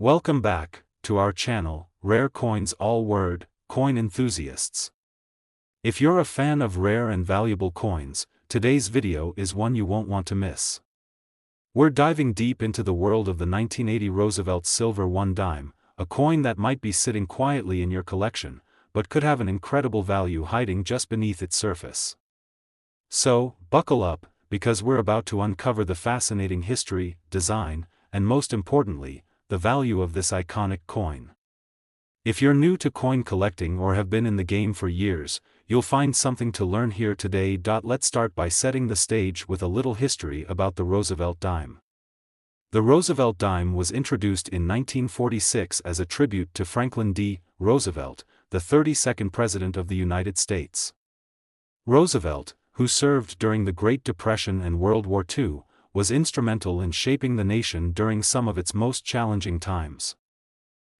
Welcome back to our channel, Rare Coins All Word, Coin Enthusiasts. If you're a fan of rare and valuable coins, today's video is one you won't want to miss. We're diving deep into the world of the 1980 Roosevelt Silver 1 dime, a coin that might be sitting quietly in your collection, but could have an incredible value hiding just beneath its surface. So, buckle up, because we're about to uncover the fascinating history, design, and most importantly, the value of this iconic coin. If you're new to coin collecting or have been in the game for years, you'll find something to learn here today. Let's start by setting the stage with a little history about the Roosevelt Dime. The Roosevelt Dime was introduced in 1946 as a tribute to Franklin D. Roosevelt, the 32nd President of the United States. Roosevelt, who served during the Great Depression and World War II, was instrumental in shaping the nation during some of its most challenging times.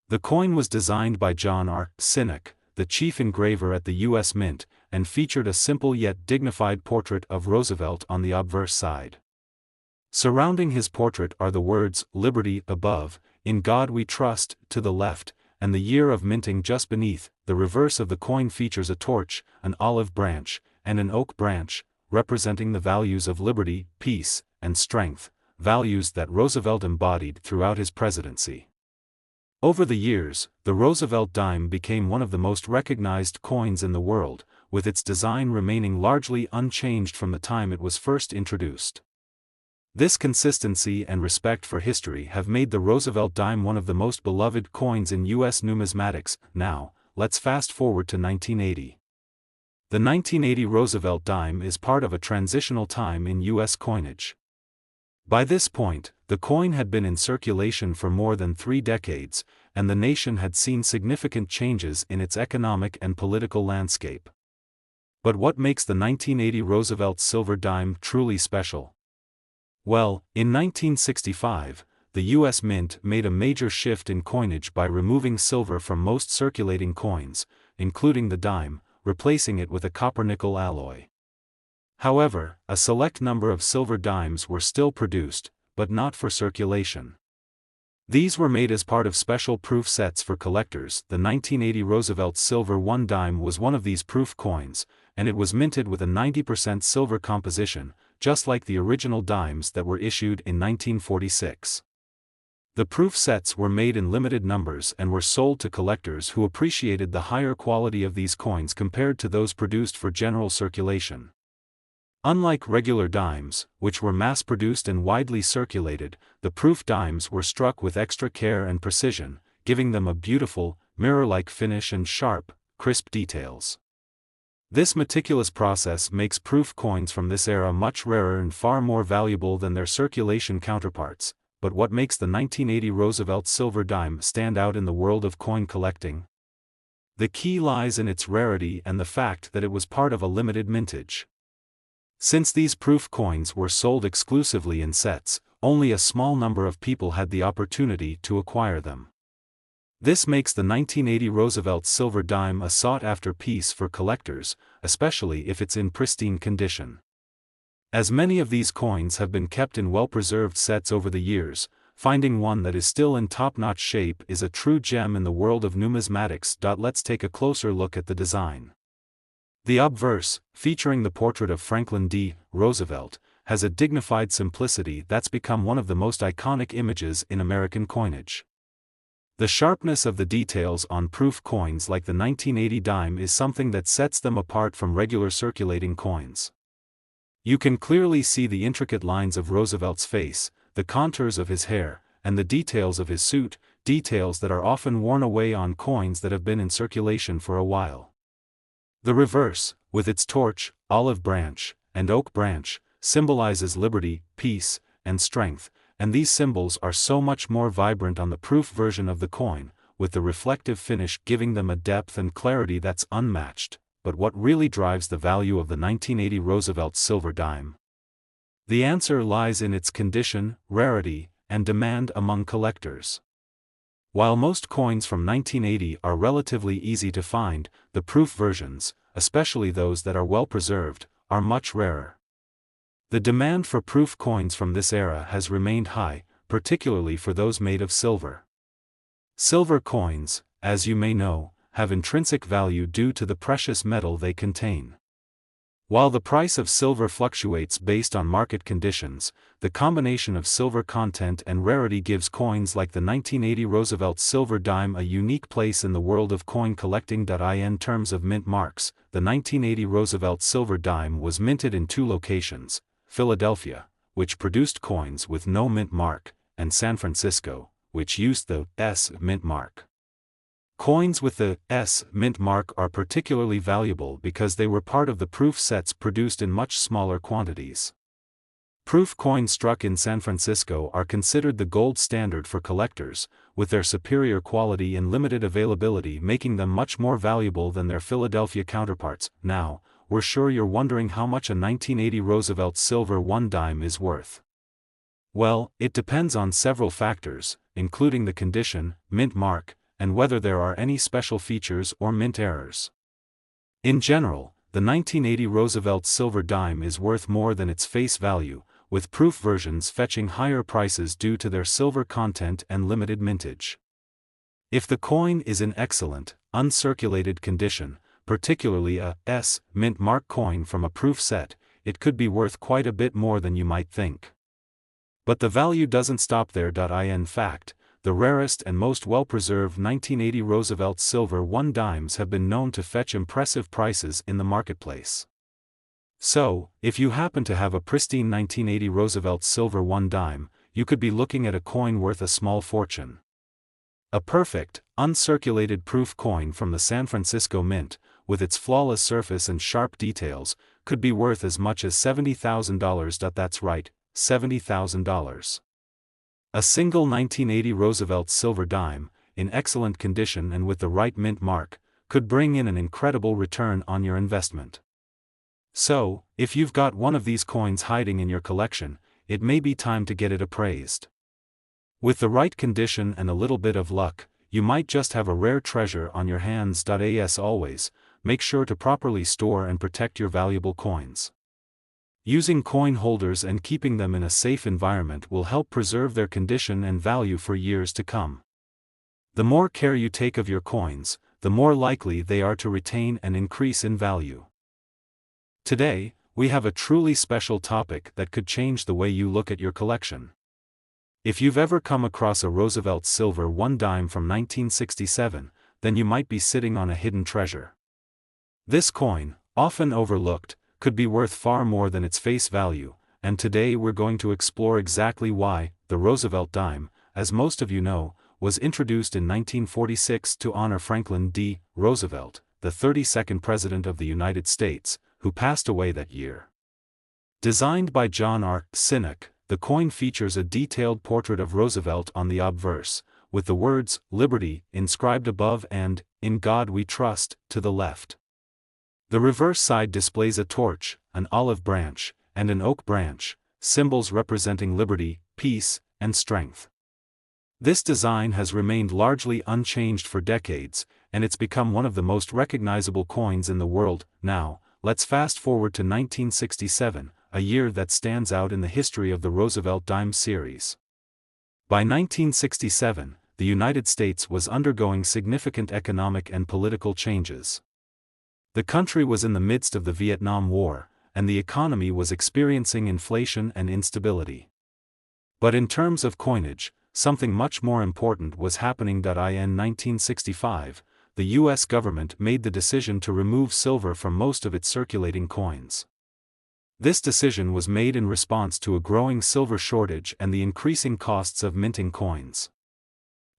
The coin was designed by John R. Sinek, the chief engraver at the U.S. Mint, and featured a simple yet dignified portrait of Roosevelt on the obverse side. Surrounding his portrait are the words, "Liberty" above, "In God We Trust" to the left, and the year of minting just beneath. The reverse of the coin features a torch, an olive branch, and an oak branch, representing the values of liberty, peace, and strength, values that Roosevelt embodied throughout his presidency. Over the years, the Roosevelt dime became one of the most recognized coins in the world, with its design remaining largely unchanged from the time it was first introduced. This consistency and respect for history have made the Roosevelt dime one of the most beloved coins in U.S. numismatics. Now, let's fast forward to 1980. The 1980 Roosevelt dime is part of a transitional time in U.S. coinage. By this point, the coin had been in circulation for more than 3 decades, and the nation had seen significant changes in its economic and political landscape. But what makes the 1980 Roosevelt silver dime truly special? Well, in 1965, the U.S. Mint made a major shift in coinage by removing silver from most circulating coins, including the dime, replacing it with a copper-nickel alloy. However, a select number of silver dimes were still produced, but not for circulation. These were made as part of special proof sets for collectors. The 1980 Roosevelt Silver 1 dime was one of these proof coins, and it was minted with a 90% silver composition, just like the original dimes that were issued in 1946. The proof sets were made in limited numbers and were sold to collectors who appreciated the higher quality of these coins compared to those produced for general circulation. Unlike regular dimes, which were mass-produced and widely circulated, the proof dimes were struck with extra care and precision, giving them a beautiful, mirror-like finish and sharp, crisp details. This meticulous process makes proof coins from this era much rarer and far more valuable than their circulation counterparts. But what makes the 1980 Roosevelt silver dime stand out in the world of coin collecting? The key lies in its rarity and the fact that it was part of a limited mintage. Since these proof coins were sold exclusively in sets, only a small number of people had the opportunity to acquire them. This makes the 1980 Roosevelt silver dime a sought-after piece for collectors, especially if it's in pristine condition. As many of these coins have been kept in well-preserved sets over the years, finding one that is still in top-notch shape is a true gem in the world of numismatics. Let's take a closer look at the design. The obverse, featuring the portrait of Franklin D. Roosevelt, has a dignified simplicity that's become one of the most iconic images in American coinage. The sharpness of the details on proof coins like the 1980 dime is something that sets them apart from regular circulating coins. You can clearly see the intricate lines of Roosevelt's face, the contours of his hair, and the details of his suit, details that are often worn away on coins that have been in circulation for a while. The reverse, with its torch, olive branch, and oak branch, symbolizes liberty, peace, and strength, and these symbols are so much more vibrant on the proof version of the coin, with the reflective finish giving them a depth and clarity that's unmatched. But what really drives the value of the 1980 Roosevelt silver dime? The answer lies in its condition, rarity, and demand among collectors. While most coins from 1980 are relatively easy to find, the proof versions, especially those that are well preserved, are much rarer. The demand for proof coins from this era has remained high, particularly for those made of silver. Silver coins, as you may know, have intrinsic value due to the precious metal they contain. While the price of silver fluctuates based on market conditions, the combination of silver content and rarity gives coins like the 1980 Roosevelt Silver Dime a unique place in the world of coin collecting. In terms of mint marks, the 1980 Roosevelt Silver Dime was minted in two locations: Philadelphia, which produced coins with no mint mark, and San Francisco, which used the S mint mark. Coins with the S mint mark are particularly valuable because they were part of the proof sets produced in much smaller quantities. Proof coins struck in San Francisco are considered the gold standard for collectors, with their superior quality and limited availability making them much more valuable than their Philadelphia counterparts. Now, we're sure you're wondering how much a 1980 Roosevelt Silver 1 dime is worth. Well, it depends on several factors, including the condition, mint mark, and whether there are any special features or mint errors. In general, the 1980 Roosevelt Silver Dime is worth more than its face value, with proof versions fetching higher prices due to their silver content and limited mintage. If the coin is in excellent, uncirculated condition, particularly a S mint mark coin from a proof set, it could be worth quite a bit more than you might think. But the value doesn't stop there. In fact, the rarest and most well-preserved 1980 Roosevelt Silver 1 dimes have been known to fetch impressive prices in the marketplace. So, if you happen to have a pristine 1980 Roosevelt Silver 1 dime, you could be looking at a coin worth a small fortune. A perfect, uncirculated proof coin from the San Francisco Mint, with its flawless surface and sharp details, could be worth as much as $70,000. That's right, $70,000. A single 1980 Roosevelt Silver Dime, in excellent condition and with the right mint mark, could bring in an incredible return on your investment. So, if you've got one of these coins hiding in your collection, it may be time to get it appraised. With the right condition and a little bit of luck, you might just have a rare treasure on your hands. As always, make sure to properly store and protect your valuable coins. Using coin holders and keeping them in a safe environment will help preserve their condition and value for years to come. The more care you take of your coins, the more likely they are to retain and increase in value. Today, we have a truly special topic that could change the way you look at your collection. If you've ever come across a Roosevelt Silver 1 dime from 1967, then you might be sitting on a hidden treasure. This coin, often overlooked, could be worth far more than its face value, and today we're going to explore exactly why. The Roosevelt Dime, as most of you know, was introduced in 1946 to honor Franklin D. Roosevelt, the 32nd President of the United States, who passed away that year. Designed by John R. Sinek, the coin features a detailed portrait of Roosevelt on the obverse, with the words, "Liberty," inscribed above and, "In God We Trust," to the left. The reverse side displays a torch, an olive branch, and an oak branch, symbols representing liberty, peace, and strength. This design has remained largely unchanged for decades, and it's become one of the most recognizable coins in the world. Now, let's fast forward to 1967, a year that stands out in the history of the Roosevelt Dime series. By 1967, the United States was undergoing significant economic and political changes. The country was in the midst of the Vietnam War, and the economy was experiencing inflation and instability. But in terms of coinage, something much more important was happening. In 1965, the U.S. government made the decision to remove silver from most of its circulating coins. This decision was made in response to a growing silver shortage and the increasing costs of minting coins.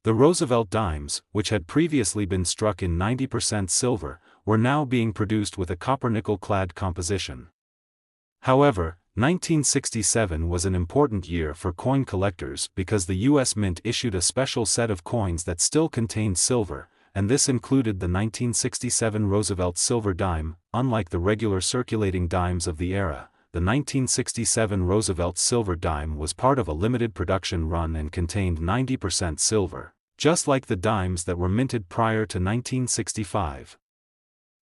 The Roosevelt dimes, which had previously been struck in 90% silver, were now being produced with a copper-nickel-clad composition. However, 1967 was an important year for coin collectors because the U.S. Mint issued a special set of coins that still contained silver, and this included the 1967 Roosevelt Silver Dime. Unlike the regular circulating dimes of the era, the 1967 Roosevelt Silver Dime was part of a limited production run and contained 90% silver, just like the dimes that were minted prior to 1965.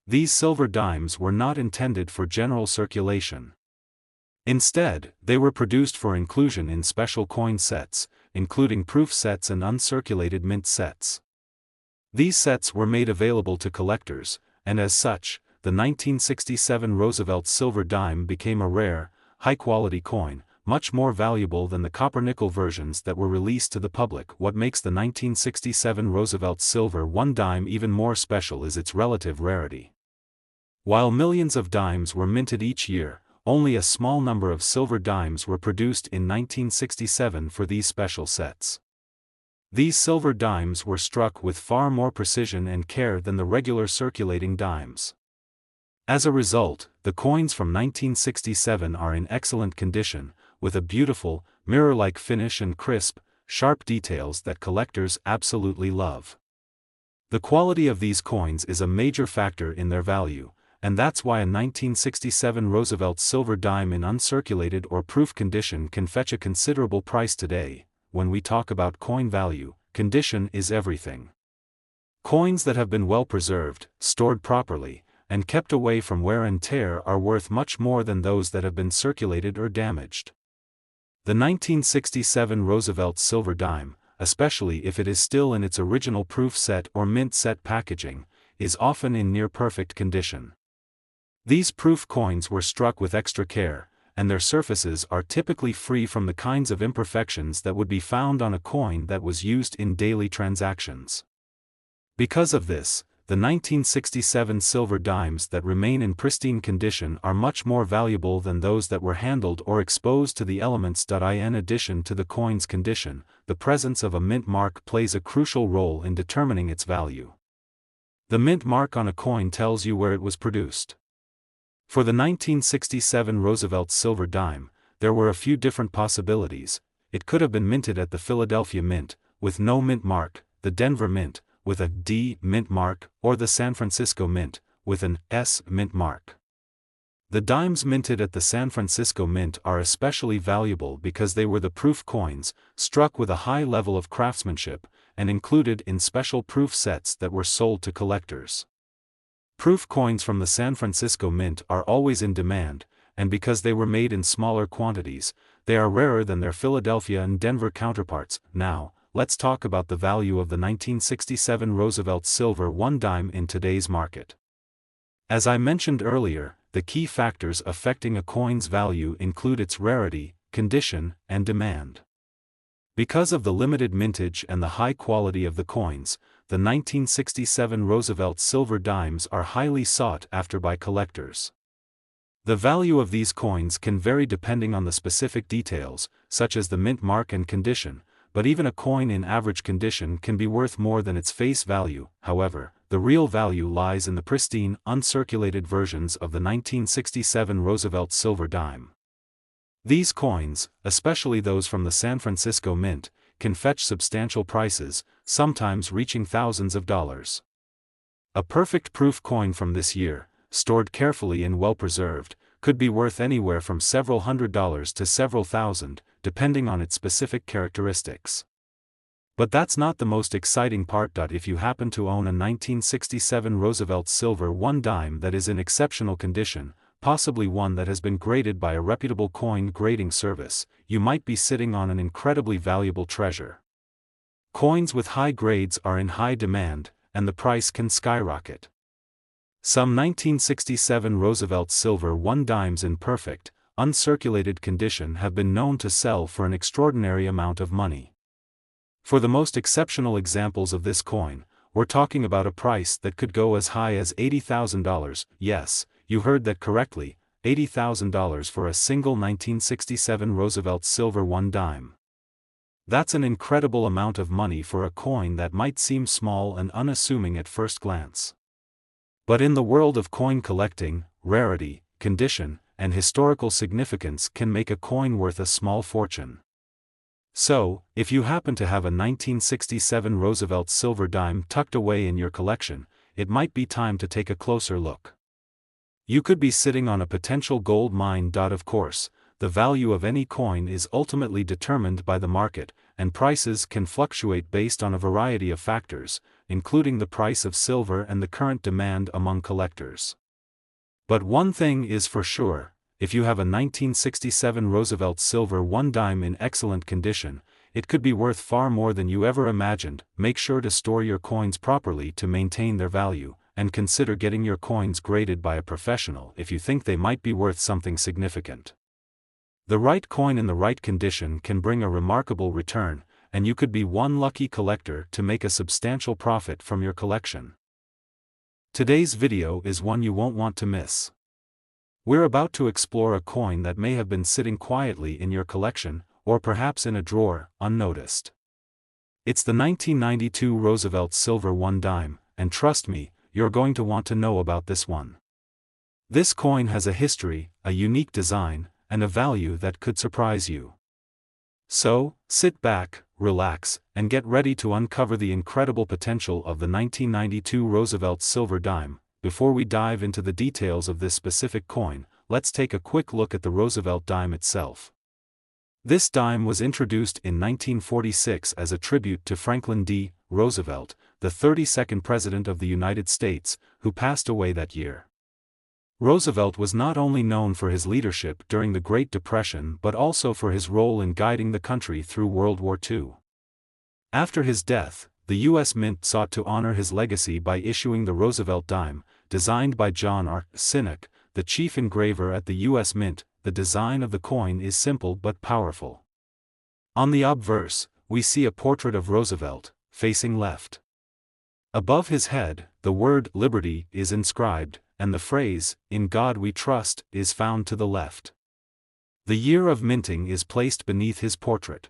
These silver dimes were not intended for general circulation. Instead, they were produced for inclusion in special coin sets, including proof sets and uncirculated mint sets. These sets were made available to collectors, and as such, the 1967 Roosevelt silver dime became a rare, high-quality coin, much more valuable than the copper-nickel versions that were released to the public. What makes the 1967 Roosevelt silver 1 dime even more special is its relative rarity. While millions of dimes were minted each year, only a small number of silver dimes were produced in 1967 for these special sets. These silver dimes were struck with far more precision and care than the regular circulating dimes. As a result, the coins from 1967 are in excellent condition, with a beautiful, mirror-like finish and crisp, sharp details that collectors absolutely love. The quality of these coins is a major factor in their value, and that's why a 1967 Roosevelt silver dime in uncirculated or proof condition can fetch a considerable price today. When we talk about coin value, condition is everything. Coins that have been well preserved, stored properly, and kept away from wear and tear are worth much more than those that have been circulated or damaged. The 1967 Roosevelt silver dime, especially if it is still in its original proof set or mint set packaging, is often in near-perfect condition. These proof coins were struck with extra care, and their surfaces are typically free from the kinds of imperfections that would be found on a coin that was used in daily transactions. Because of this, the 1967 silver dimes that remain in pristine condition are much more valuable than those that were handled or exposed to the elements. In addition to the coin's condition, the presence of a mint mark plays a crucial role in determining its value. The mint mark on a coin tells you where it was produced. For the 1967 Roosevelt silver dime, there were a few different possibilities. It could have been minted at the Philadelphia Mint, with no mint mark, the Denver Mint, with a D mint mark, or the San Francisco Mint, with an S mint mark. The dimes minted at the San Francisco Mint are especially valuable because they were the proof coins, struck with a high level of craftsmanship, and included in special proof sets that were sold to collectors. Proof coins from the San Francisco Mint are always in demand, and because they were made in smaller quantities, they are rarer than their Philadelphia and Denver counterparts. Now, let's talk about the value of the 1967 Roosevelt silver 1 dime in today's market. As I mentioned earlier, the key factors affecting a coin's value include its rarity, condition, and demand. Because of the limited mintage and the high quality of the coins, the 1967 Roosevelt silver dimes are highly sought after by collectors. The value of these coins can vary depending on the specific details, such as the mint mark and condition, but even a coin in average condition can be worth more than its face value. However, the real value lies in the pristine, uncirculated versions of the 1967 Roosevelt silver dime. These coins, especially those from the San Francisco Mint, can fetch substantial prices, sometimes reaching thousands of dollars. A perfect proof coin from this year, stored carefully and well preserved, could be worth anywhere from several $100s to several thousand, depending on its specific characteristics. But that's not the most exciting part. If you happen to own a 1967 Roosevelt silver 1 dime that is in exceptional condition, possibly one that has been graded by a reputable coin grading service, you might be sitting on an incredibly valuable treasure. Coins with high grades are in high demand, and the price can skyrocket. Some 1967 Roosevelt silver 1 dimes in perfect, uncirculated condition have been known to sell for an extraordinary amount of money. For the most exceptional examples of this coin, we're talking about a price that could go as high as $80,000. Yes, you heard that correctly, $80,000 for a single 1967 Roosevelt silver 1 dime. That's an incredible amount of money for a coin that might seem small and unassuming at first glance. But in the world of coin collecting, rarity, condition, and historical significance can make a coin worth a small fortune. So, if you happen to have a 1967 Roosevelt silver dime tucked away in your collection, it might be time to take a closer look. You could be sitting on a potential gold mine. Of course, the value of any coin is ultimately determined by the market, and prices can fluctuate based on a variety of factors, including the price of silver and the current demand among collectors. But one thing is for sure, if you have a 1967 Roosevelt silver 1 dime in excellent condition, it could be worth far more than you ever imagined. Make sure to store your coins properly to maintain their value, and consider getting your coins graded by a professional if you think they might be worth something significant. The right coin in the right condition can bring a remarkable return, and you could be one lucky collector to make a substantial profit from your collection. Today's video is one you won't want to miss. We're about to explore a coin that may have been sitting quietly in your collection, or perhaps in a drawer, unnoticed. It's the 1992 Roosevelt Silver 1 dime, and trust me, you're going to want to know about this one. This coin has a history, a unique design, and a value that could surprise you. So, sit back, relax, and get ready to uncover the incredible potential of the 1992 Roosevelt Silver Dime. Before we dive into the details of this specific coin, let's take a quick look at the Roosevelt Dime itself. This dime was introduced in 1946 as a tribute to Franklin D. Roosevelt, the 32nd President of the United States, who passed away that year. Roosevelt was not only known for his leadership during the Great Depression but also for his role in guiding the country through World War II. After his death, the U.S. Mint sought to honor his legacy by issuing the Roosevelt Dime, designed by John R. Sinek, the chief engraver at the U.S. Mint. The design of the coin is simple but powerful. On the obverse, we see a portrait of Roosevelt, facing left. Above his head, the word "Liberty" is inscribed, and the phrase, "In God We Trust," is found to the left. The year of minting is placed beneath his portrait.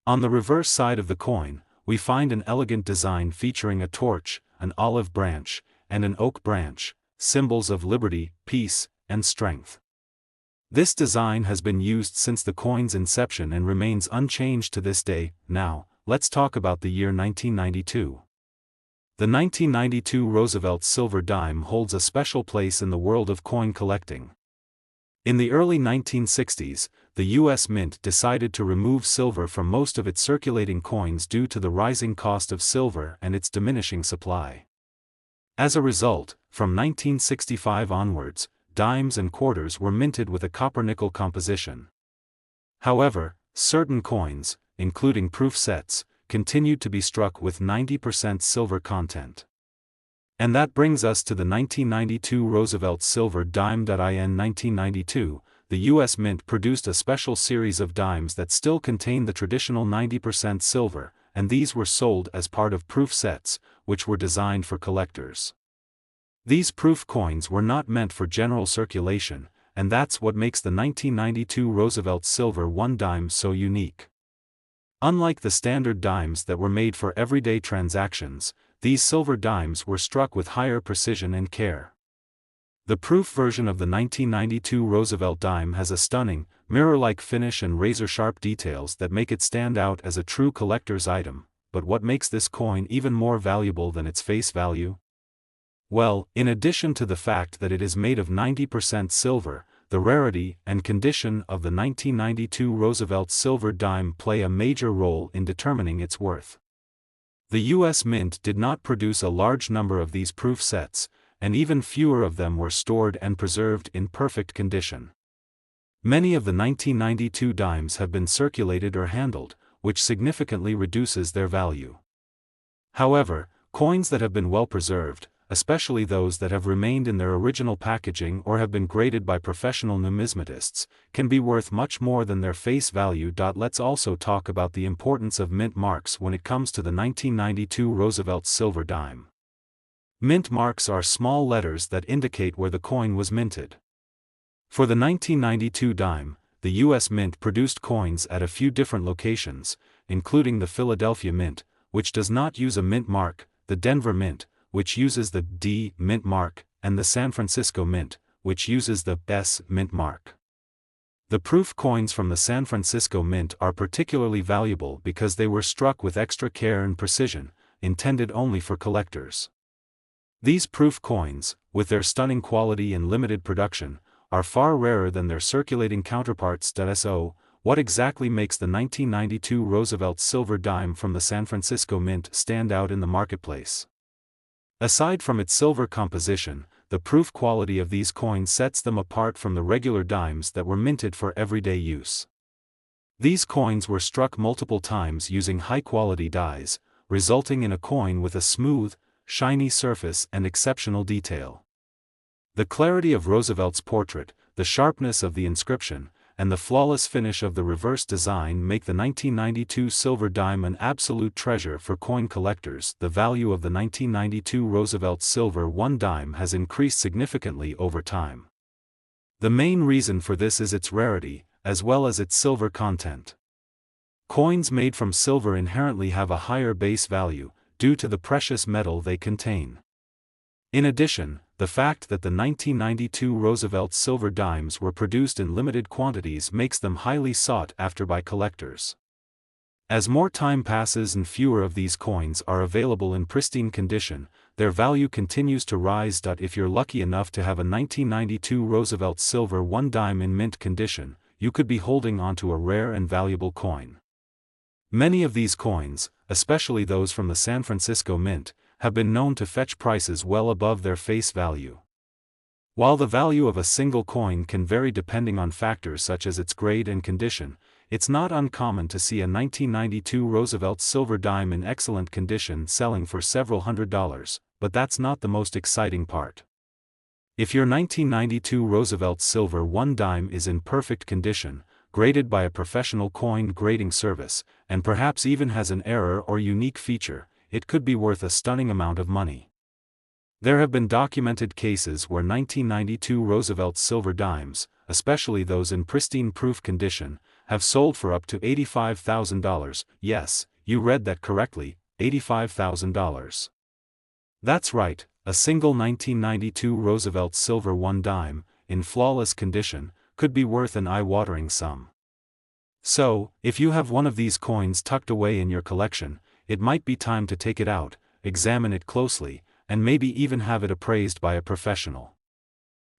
On the reverse side of the coin, we find an elegant design featuring a torch, an olive branch, and an oak branch, symbols of liberty, peace, and strength. This design has been used since the coin's inception and remains unchanged to this day. Now, let's talk about the year 1992. The 1992 Roosevelt Silver Dime holds a special place in the world of coin collecting. In the early 1960s, the U.S. Mint decided to remove silver from most of its circulating coins due to the rising cost of silver and its diminishing supply. As a result, from 1965 onwards, dimes and quarters were minted with a copper-nickel composition. However, certain coins, including proof sets, continued to be struck with 90% silver content. And that brings us to the 1992 Roosevelt Silver Dime. In 1992, the U.S. Mint produced a special series of dimes that still contained the traditional 90% silver, and these were sold as part of proof sets, which were designed for collectors. These proof coins were not meant for general circulation, and that's what makes the 1992 Roosevelt Silver 1 dime so unique. Unlike the standard dimes that were made for everyday transactions, these silver dimes were struck with higher precision and care. The proof version of the 1992 Roosevelt Dime has a stunning, mirror-like finish and razor-sharp details that make it stand out as a true collector's item. But what makes this coin even more valuable than its face value? Well, in addition to the fact that it is made of 90% silver, the rarity and condition of the 1992 Roosevelt Silver Dime play a major role in determining its worth. The U.S. Mint did not produce a large number of these proof sets, and even fewer of them were stored and preserved in perfect condition. Many of the 1992 dimes have been circulated or handled, which significantly reduces their value. However, coins that have been well preserved, especially those that have remained in their original packaging or have been graded by professional numismatists, can be worth much more than their face value. Let's also talk about the importance of mint marks when it comes to the 1992 Roosevelt Silver Dime. Mint marks are small letters that indicate where the coin was minted. For the 1992 dime, the U.S. Mint produced coins at a few different locations, including the Philadelphia Mint, which does not use a mint mark, the Denver Mint, which uses the D mint mark, and the San Francisco Mint, which uses the S mint mark. The proof coins from the San Francisco Mint are particularly valuable because they were struck with extra care and precision, intended only for collectors. These proof coins, with their stunning quality and limited production, are far rarer than their circulating counterparts. So, what exactly makes the 1992 Roosevelt Silver Dime from the San Francisco Mint stand out in the marketplace? Aside from its silver composition, the proof quality of these coins sets them apart from the regular dimes that were minted for everyday use. These coins were struck multiple times using high-quality dies, resulting in a coin with a smooth, shiny surface and exceptional detail. The clarity of Roosevelt's portrait, the sharpness of the inscription, and the flawless finish of the reverse design make the 1992 silver dime an absolute treasure for coin collectors. The value of the 1992 Roosevelt silver 1 dime has increased significantly over time. The main reason for this is its rarity, as well as its silver content. Coins made from silver inherently have a higher base value, due to the precious metal they contain. In addition, the fact that the 1992 Roosevelt silver dimes were produced in limited quantities makes them highly sought after by collectors. As more time passes and fewer of these coins are available in pristine condition, their value continues to rise. If you're lucky enough to have a 1992 Roosevelt silver 1 dime in mint condition, you could be holding onto a rare and valuable coin. Many of these coins, especially those from the San Francisco Mint, have been known to fetch prices well above their face value. While the value of a single coin can vary depending on factors such as its grade and condition, it's not uncommon to see a 1992 Roosevelt silver dime in excellent condition selling for several $100s, but that's not the most exciting part. If your 1992 Roosevelt silver 1 dime is in perfect condition, graded by a professional coin grading service, and perhaps even has an error or unique feature, it could be worth a stunning amount of money. There have been documented cases where 1992 Roosevelt silver dimes, especially those in pristine proof condition, have sold for up to $85,000. Yes, you read that correctly, $85,000. That's right, a single 1992 Roosevelt silver 1 dime, in flawless condition, could be worth an eye-watering sum. So, if you have one of these coins tucked away in your collection, it might be time to take it out, examine it closely, and maybe even have it appraised by a professional.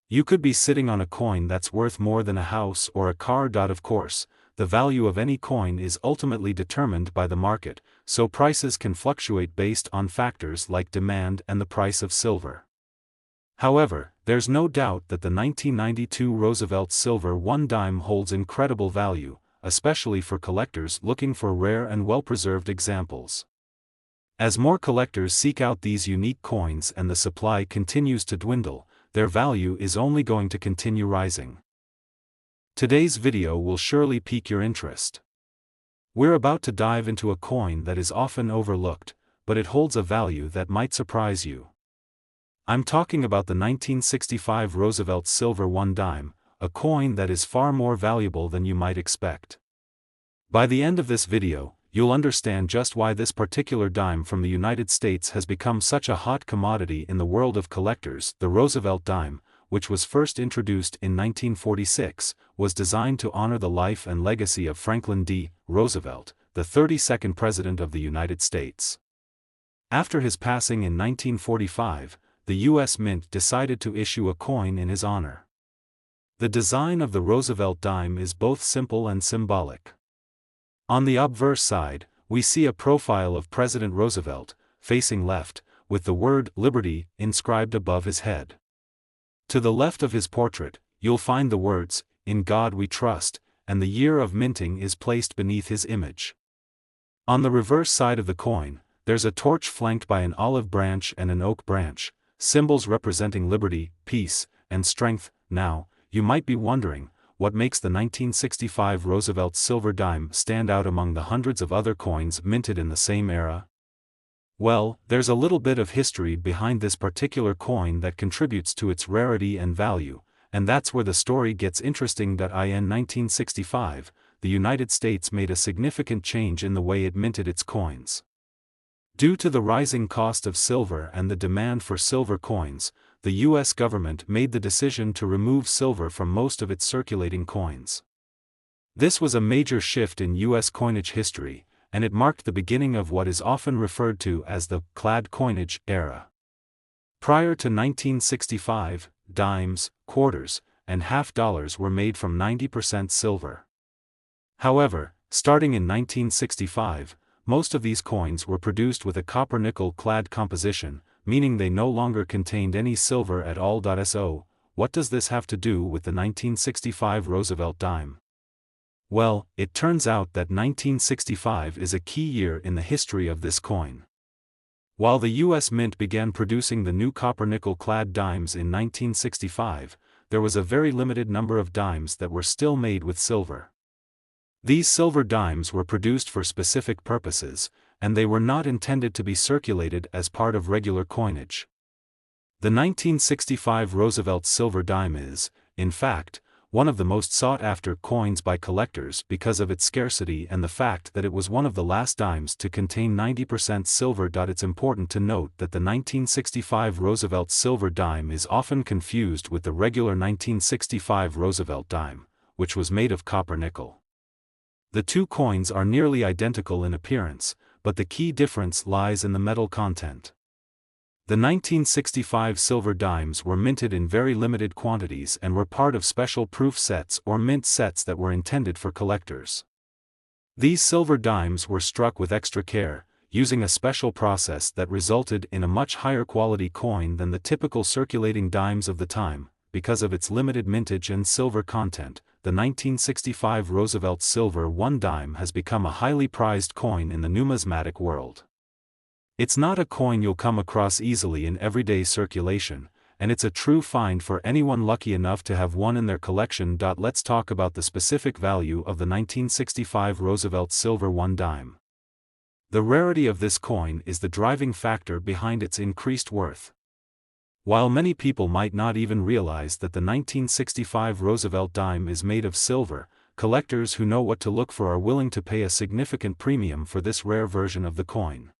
You could be sitting on a coin that's worth more than a house or a car. Of course, the value of any coin is ultimately determined by the market, so prices can fluctuate based on factors like demand and the price of silver. However, there's no doubt that the 1992 Roosevelt silver 1 dime holds incredible value, especially for collectors looking for rare and well-preserved examples. As more collectors seek out these unique coins and the supply continues to dwindle, their value is only going to continue rising. Today's video will surely pique your interest. We're about to dive into a coin that is often overlooked, but it holds a value that might surprise you. I'm talking about the 1965 Roosevelt silver 1 dime, a coin that is far more valuable than you might expect. By the end of this video, you'll understand just why this particular dime from the United States has become such a hot commodity in the world of collectors. The Roosevelt dime, which was first introduced in 1946, was designed to honor the life and legacy of Franklin D. Roosevelt, the 32nd President of the United States. After his passing in 1945, the U.S. Mint decided to issue a coin in his honor. The design of the Roosevelt dime is both simple and symbolic. On the obverse side, we see a profile of President Roosevelt, facing left, with the word Liberty inscribed above his head. To the left of his portrait, you'll find the words, "In God We Trust," and the year of minting is placed beneath his image. On the reverse side of the coin, there's a torch flanked by an olive branch and an oak branch, symbols representing liberty, peace, and strength. Now, you might be wondering, what makes the 1965 Roosevelt silver dime stand out among the hundreds of other coins minted in the same era? Well, there's a little bit of history behind this particular coin that contributes to its rarity and value, and that's where the story gets interesting. In 1965, the United States made a significant change in the way it minted its coins. Due to the rising cost of silver and the demand for silver coins, the U.S. government made the decision to remove silver from most of its circulating coins. This was a major shift in U.S. coinage history, and it marked the beginning of what is often referred to as the clad coinage era. Prior to 1965, dimes, quarters, and half dollars were made from 90% silver. However, starting in 1965, most of these coins were produced with a copper-nickel clad composition, meaning they no longer contained any silver at all. So, what does this have to do with the 1965 Roosevelt dime? Well, it turns out that 1965 is a key year in the history of this coin. While the U.S. Mint began producing the new copper-nickel-clad dimes in 1965, there was a very limited number of dimes that were still made with silver. These silver dimes were produced for specific purposes, and they were not intended to be circulated as part of regular coinage. The 1965 Roosevelt silver dime is, in fact, one of the most sought-after coins by collectors because of its scarcity and the fact that it was one of the last dimes to contain 90% silver. It's important to note that the 1965 Roosevelt silver dime is often confused with the regular 1965 Roosevelt dime, which was made of copper-nickel. The two coins are nearly identical in appearance, but the key difference lies in the metal content. The 1965 silver dimes were minted in very limited quantities and were part of special proof sets or mint sets that were intended for collectors. These silver dimes were struck with extra care, using a special process that resulted in a much higher quality coin than the typical circulating dimes of the time. Because of its limited mintage and silver content, the 1965 Roosevelt silver 1 dime has become a highly prized coin in the numismatic world. It's not a coin you'll come across easily in everyday circulation, and it's a true find for anyone lucky enough to have one in their collection. Let's talk about the specific value of the 1965 Roosevelt silver 1 dime. The rarity of this coin is the driving factor behind its increased worth. While many people might not even realize that the 1965 Roosevelt dime is made of silver, collectors who know what to look for are willing to pay a significant premium for this rare version of the coin.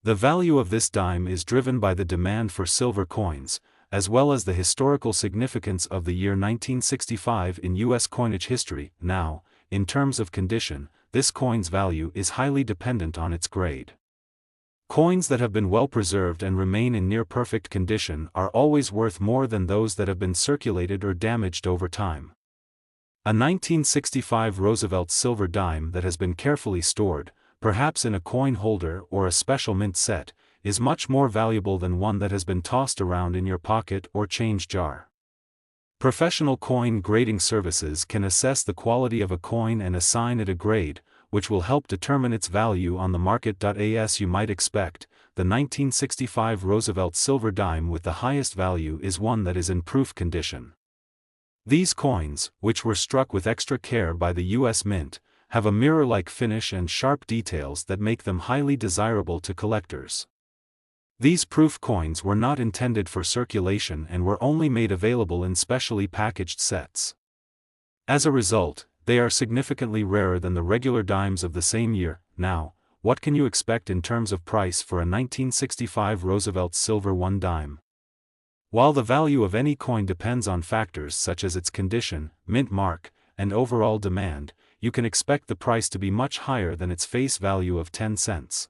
The value of this dime is driven by the demand for silver coins, as well as the historical significance of the year 1965 in U.S. coinage history. Now, in terms of condition, this coin's value is highly dependent on its grade. Coins that have been well preserved and remain in near-perfect condition are always worth more than those that have been circulated or damaged over time. A 1965 Roosevelt silver dime that has been carefully stored, perhaps in a coin holder or a special mint set, is much more valuable than one that has been tossed around in your pocket or change jar. Professional coin grading services can assess the quality of a coin and assign it a grade, which will help determine its value on the market. As you might expect, the 1965 Roosevelt silver dime with the highest value is one that is in proof condition. These coins, which were struck with extra care by the U.S. Mint, have a mirror-like finish and sharp details that make them highly desirable to collectors. These proof coins were not intended for circulation and were only made available in specially packaged sets. As a result, they are significantly rarer than the regular dimes of the same year. Now, what can you expect in terms of price for a 1965 Roosevelt silver 1 dime? While the value of any coin depends on factors such as its condition, mint mark, and overall demand, you can expect the price to be much higher than its face value of 10 cents.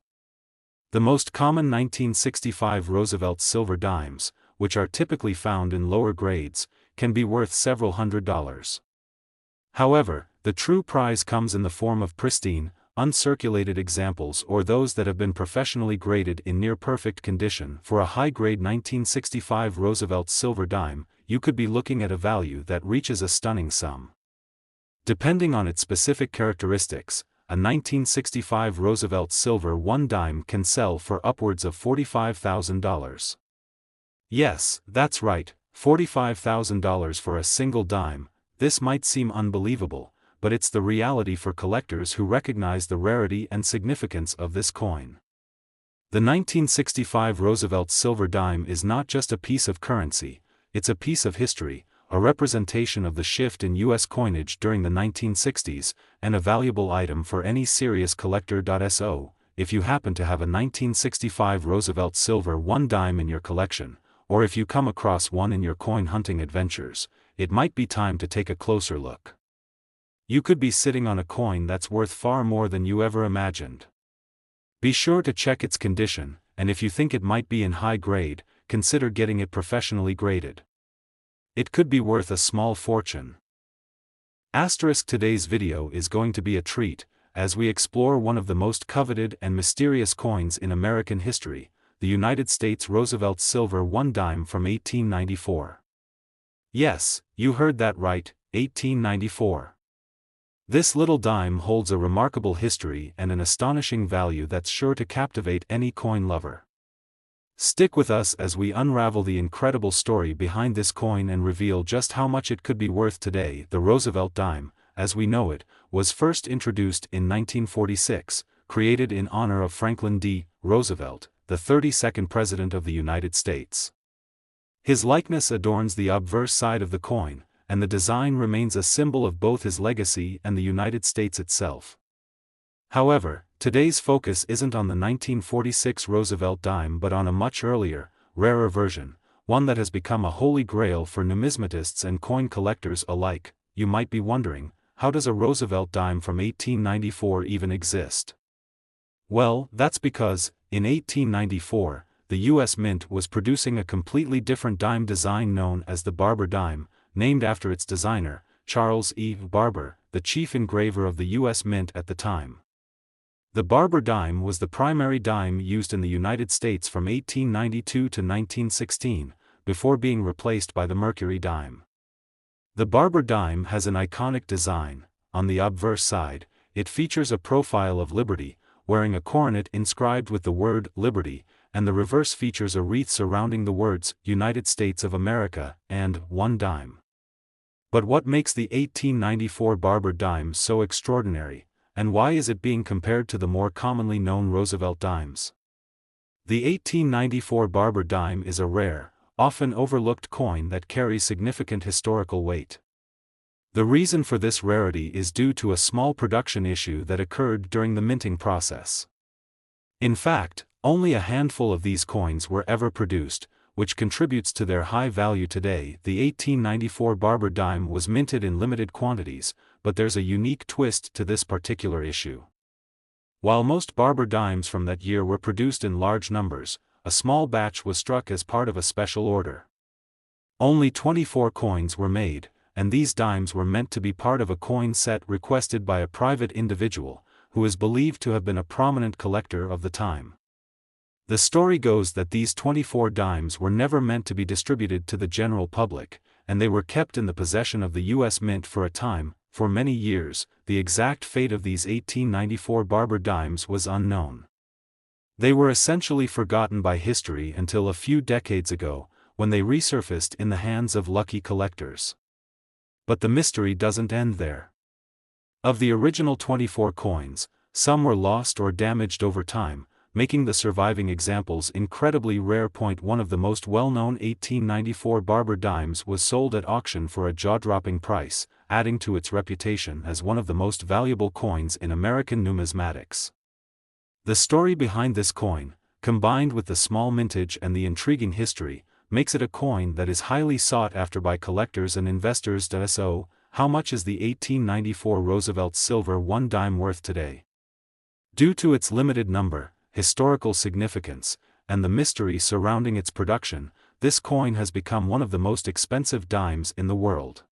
The most common 1965 Roosevelt silver dimes, which are typically found in lower grades, can be worth several $100s. However, the true prize comes in the form of pristine, uncirculated examples or those that have been professionally graded in near-perfect condition. For a high-grade 1965 Roosevelt silver dime, you could be looking at a value that reaches a stunning sum. Depending on its specific characteristics, a 1965 Roosevelt silver 1 dime can sell for upwards of $45,000. Yes, that's right, $45,000 for a single dime. This might seem unbelievable, but it's the reality for collectors who recognize the rarity and significance of this coin. The 1965 Roosevelt silver dime is not just a piece of currency, it's a piece of history, a representation of the shift in U.S. coinage during the 1960s, and a valuable item for any serious collector. So, if you happen to have a 1965 Roosevelt silver 1 dime in your collection, or if you come across one in your coin hunting adventures, it might be time to take a closer look. You could be sitting on a coin that's worth far more than you ever imagined. Be sure to check its condition, and if you think it might be in high grade, consider getting it professionally graded. It could be worth a small fortune. Today's video is going to be a treat, as we explore one of the most coveted and mysterious coins in American history, the United States Roosevelt silver 1 dime from 1894. Yes, you heard that right, 1894. This little dime holds a remarkable history and an astonishing value that's sure to captivate any coin lover. Stick with us as we unravel the incredible story behind this coin and reveal just how much it could be worth today. The Roosevelt Dime, as we know it, was first introduced in 1946, created in honor of Franklin D. Roosevelt, the 32nd President of the United States. His likeness adorns the obverse side of the coin, and the design remains a symbol of both his legacy and the United States itself. However, today's focus isn't on the 1946 Roosevelt dime but on a much earlier, rarer version, one that has become a holy grail for numismatists and coin collectors alike. You might be wondering, how does a Roosevelt dime from 1894 even exist? Well, that's because, in 1894, the U.S. Mint was producing a completely different dime design known as the Barber dime, named after its designer, Charles E. Barber, the chief engraver of the U.S. Mint at the time. The Barber dime was the primary dime used in the United States from 1892 to 1916, before being replaced by the Mercury dime. The Barber dime has an iconic design. On the obverse side, it features a profile of Liberty, wearing a coronet inscribed with the word Liberty, and the reverse features a wreath surrounding the words United States of America and one dime. But what makes the 1894 Barber dime so extraordinary, and why is it being compared to the more commonly known Roosevelt dimes? The 1894 Barber dime is a rare, often overlooked coin that carries significant historical weight. The reason for this rarity is due to a small production issue that occurred during the minting process. In fact, only a handful of these coins were ever produced, which contributes to their high value today. The 1894 Barber dime was minted in limited quantities, but there's a unique twist to this particular issue. While most Barber dimes from that year were produced in large numbers, a small batch was struck as part of a special order. Only 24 coins were made, and these dimes were meant to be part of a coin set requested by a private individual, who is believed to have been a prominent collector of the time. The story goes that these 24 dimes were never meant to be distributed to the general public, and they were kept in the possession of the U.S. Mint for a time. For many years, the exact fate of these 1894 Barber dimes was unknown. They were essentially forgotten by history until a few decades ago, when they resurfaced in the hands of lucky collectors. But the mystery doesn't end there. Of the original 24 coins, some were lost or damaged over time, making the surviving examples incredibly rare. One of the most well-known 1894 Barber dimes was sold at auction for a jaw-dropping price, adding to its reputation as one of the most valuable coins in American numismatics. The story behind this coin, combined with the small mintage and the intriguing history, makes it a coin that is highly sought after by collectors and investors. So, how much is the 1894 Roosevelt Silver 1 dime worth today? Due to its limited number, historical significance, and the mystery surrounding its production, this coin has become one of the most expensive dimes in the world.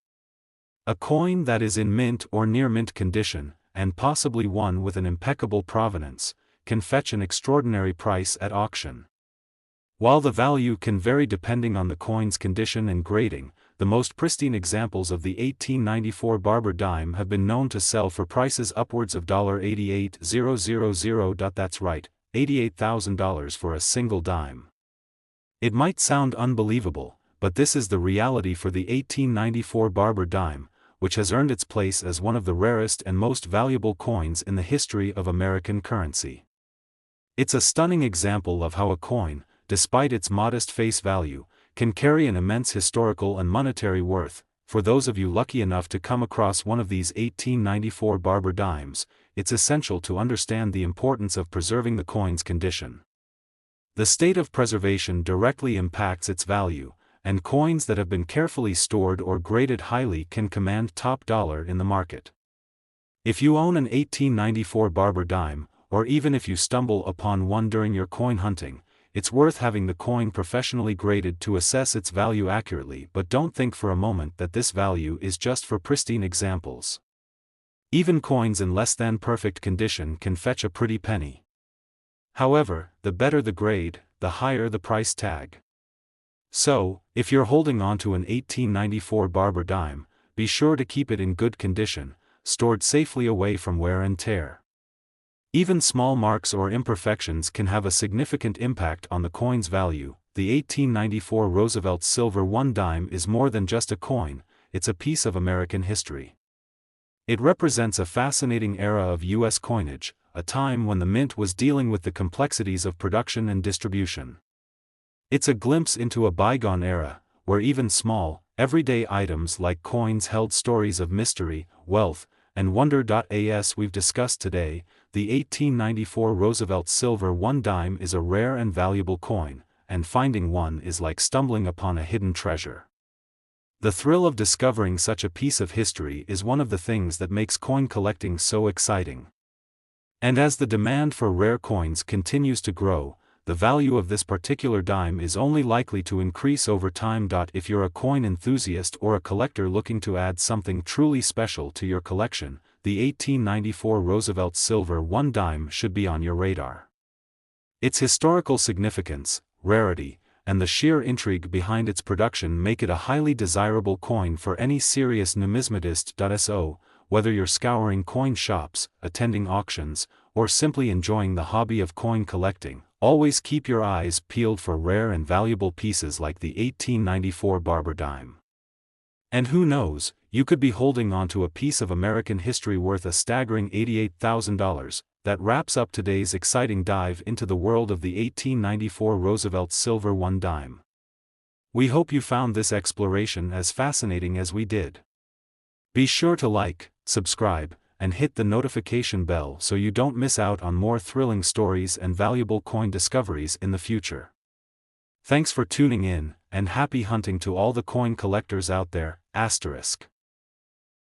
A coin that is in mint or near mint condition, and possibly one with an impeccable provenance, can fetch an extraordinary price at auction. While the value can vary depending on the coin's condition and grading, the most pristine examples of the 1894 Barber dime have been known to sell for prices upwards of $88,000. That's right, $88,000 for a single dime. It might sound unbelievable, but this is the reality for the 1894 Barber dime, which has earned its place as one of the rarest and most valuable coins in the history of American currency. It's a stunning example of how a coin, despite its modest face value, can carry an immense historical and monetary worth. For those of you lucky enough to come across one of these 1894 Barber dimes, it's essential to understand the importance of preserving the coin's condition. The state of preservation directly impacts its value, and coins that have been carefully stored or graded highly can command top dollar in the market. If you own an 1894 Barber dime, or even if you stumble upon one during your coin hunting, it's worth having the coin professionally graded to assess its value accurately. But don't think for a moment that this value is just for pristine examples. Even coins in less than perfect condition can fetch a pretty penny. However, the better the grade, the higher the price tag. So, if you're holding on to an 1894 Barber dime, be sure to keep it in good condition, stored safely away from wear and tear. Even small marks or imperfections can have a significant impact on the coin's value. The 1894 Roosevelt silver 1 dime is more than just a coin, it's a piece of American history. It represents a fascinating era of U.S. coinage, a time when the mint was dealing with the complexities of production and distribution. It's a glimpse into a bygone era, where even small, everyday items like coins held stories of mystery, wealth, and wonder. As we've discussed today, the 1894 Roosevelt silver 1 dime is a rare and valuable coin, and finding one is like stumbling upon a hidden treasure. The thrill of discovering such a piece of history is one of the things that makes coin collecting so exciting. And as the demand for rare coins continues to grow, the value of this particular dime is only likely to increase over time. If you're a coin enthusiast or a collector looking to add something truly special to your collection, the 1894 Roosevelt silver 1 dime should be on your radar. Its historical significance, rarity, and the sheer intrigue behind its production make it a highly desirable coin for any serious numismatist. So, whether you're scouring coin shops, attending auctions, or simply enjoying the hobby of coin collecting, always keep your eyes peeled for rare and valuable pieces like the 1894 Barber dime. And who knows, you could be holding onto a piece of American history worth a staggering $88,000. That wraps up today's exciting dive into the world of the 1894 Roosevelt silver 1 dime. We hope you found this exploration as fascinating as we did. Be sure to like, subscribe, and hit the notification bell so you don't miss out on more thrilling stories and valuable coin discoveries in the future. Thanks for tuning in, and happy hunting to all the coin collectors out there. *.